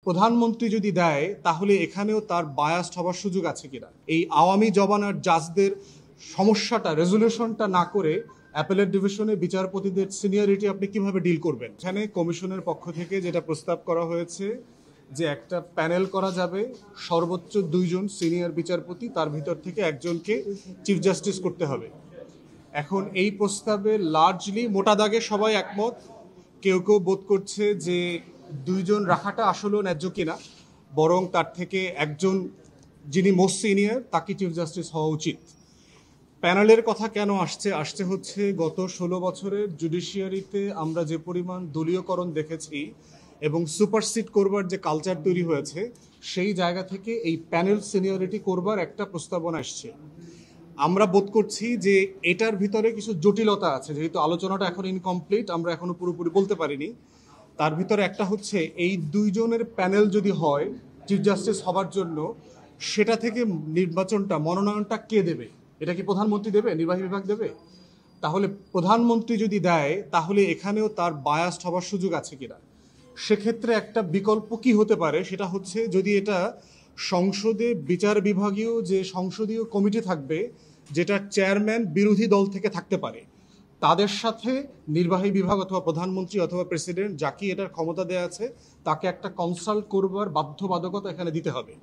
প্রধানমন্ত্রী যদি দেয় তাহলে এখানেও তার বায়াসড হওয়ার সুযোগ আছে কিনা। এই আওয়ামী জমানার জাজদের সমস্যাটা রেজলিউশনটা না করে অ্যাপেলেট ডিভিশনে বিচারপতিদের সিনিয়রিটি আপনি কিভাবে ডিল করবেন। এখানে কমিশনের পক্ষ থেকে যেটা প্রস্তাব করা হয়েছে যে একটা প্যানেল করা যাবে, সর্বোচ্চ 2 জন সিনিয়র বিচারপতি, তার ভিতর থেকে একজনকে চিফ জাস্টিস করতে হবে। এখন এই প্রস্তাবে লার্জলি মোটা দাগে সবাই একমত। কেউ কেউ বোধ করছে যে 2 জন রাখাটা আসলেও ন্যায্য কিনা, বরং তার থেকে একজন যিনি মোস্ট সিনিয়র তাকে চিফ জাস্টিস হওয়া উচিত। প্যানেলের কথা কেন আসছে হচ্ছে গত 16 বছরের জুডিশিয়ারিতে আমরা যে পরিমাণ দলীয়করণ দেখেছি এবং সুপারসিড করবার যে কালচার তৈরি হয়েছে, সেই জায়গা থেকে এই প্যানেল সিনিয়রিটি করবার একটা প্রস্তাবনা আসছে। আমরা বোধ করছি যে এটার ভিতরে কিছু জটিলতা আছে, যেহেতু আলোচনাটা এখন ইনকমপ্লিট, আমরা এখনো পুরোপুরি বলতে পারিনি। তার ভিতরে একটা হচ্ছে এই 2 জনের প্যানেল যদি হয় চিফ জাস্টিস হবার জন্য, সেটা থেকে নির্বাচনটা, মনোনয়নটা কে দেবে? এটা কি প্রধানমন্ত্রী দেবে, নির্বাহী বিভাগ দেবে? তাহলে প্রধানমন্ত্রী যদি দেয় তাহলে এখানেও তার বায়াসড হওয়ার সুযোগ আছে কিনা। সেক্ষেত্রে একটা বিকল্প কি হতে পারে, সেটা হচ্ছে যদি এটা সংসদে বিচার বিভাগীয় যে সংসদীয় কমিটি থাকবে, যেটা চেয়ারম্যান বিরোধী দল থেকে থাকতে পারে, তাদের সাথে নির্বাহী বিভাগ অথবা প্রধানমন্ত্রী অথবা প্রেসিডেন্ট যাকে এটার ক্ষমতা দেওয়া আছে তাকে একটা কনসাল্ট করবার বাধ্যবাধকতা এখানে দিতে হবে।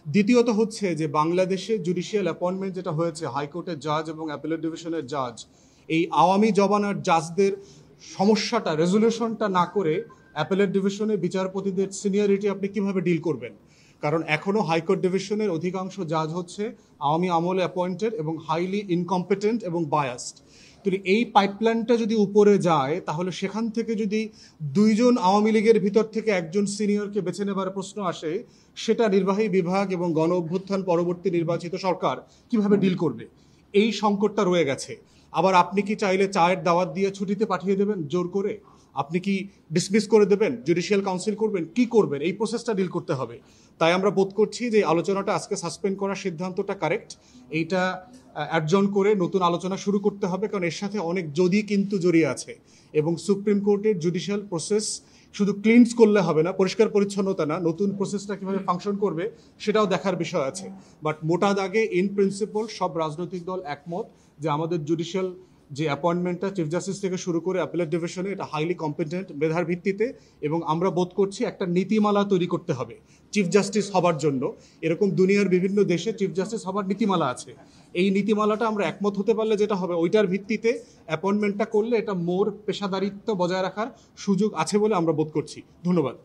দ্বিতীয়ত হচ্ছে যে বাংলাদেশে জুডিশিয়াল অ্যাপয়েন্টমেন্ট যেটা হয়েছে, হাইকোর্টের জাজ এবং অ্যাপেলেট ডিভিশনের জাজ, এই আওয়ামী জমানার জাজদের সমস্যাটা রেজলিউশনটা না করে অ্যাপেলেট ডিভিশনে বিচারপতিদের সিনিয়রিটি আপনি কিভাবে ডিল করবেন। কারণ এখনও হাইকোর্ট ডিভিশনের অধিকাংশ জাজ হচ্ছে আওয়ামী আমলে অ্যাপয়েন্টেড এবং হাইলি ইনকম্পিটেন্ট এবং বায়াসড। তো এই পাইপলাইনটা যদি উপরে যায়, তাহলে সেখান থেকে যদি 2 জন আওয়ামী লীগের ভিতর থেকে একজন সিনিয়রকে বেছে নেবার প্রশ্ন আসে, সেটা নির্বাহী বিভাগ এবং গণ অভ্যুত্থান পরবর্তী নির্বাচিত সরকার কিভাবে ডিল করবে, এই সংকটটা রয়ে গেছে। আবার আপনি কি চাইলে চায়ের দাওয়াত দিয়ে ছুটিতে পাঠিয়ে দেবেন জোর করে? আপনি কি ডিসমিস করে দেবেন, জুডিশিয়াল কাউন্সিল করবেন, কি করবেন? এই প্রসেসটা ডিল করতে হবে। তাই আমরা বোধ করছি যে আলোচনাটা আজকে সাসপেন্ড করার সিদ্ধান্তটা কারেক্ট। এইটা অ্যাডজন করে নতুন আলোচনা শুরু করতে হবে, কারণ এর সাথে অনেক যদি কিন্তু জড়িয়ে আছে। এবং সুপ্রিম কোর্টের জুডিশিয়াল প্রসেস শুধু ক্লিনস করলে হবে না, পরিষ্কার পরিচ্ছন্নতা না, নতুন প্রসেসটা কীভাবে ফাংশন করবে সেটাও দেখার বিষয় আছে। বাট মোটা দাগে ইন প্রিন্সিপাল সব রাজনৈতিক দল একমত যে আমাদের জুডিশিয়াল যে অ্যাপয়েন্টমেন্টটা চিফ জাস্টিস থেকে শুরু করে অ্যাপেলেট ডিভিশনে, এটা হাইলি কম্পিটেন্ট মেধার ভিত্তিতে। এবং আমরা বোধ করছি একটা নীতিমালা তৈরি করতে হবে চিফ জাস্টিস হবার জন্য। এরকম দুনিয়ার বিভিন্ন দেশে চিফ জাস্টিস হবার নীতিমালা আছে। এই নীতিমালাটা আমরা একমত হতে পারলে যেটা হবে, ওইটার ভিত্তিতে অ্যাপয়েন্টমেন্টটা করলে এটা মোর পেশাদারিত্ব বজায় রাখার সুযোগ আছে বলে আমরা বোধ করছি। ধন্যবাদ।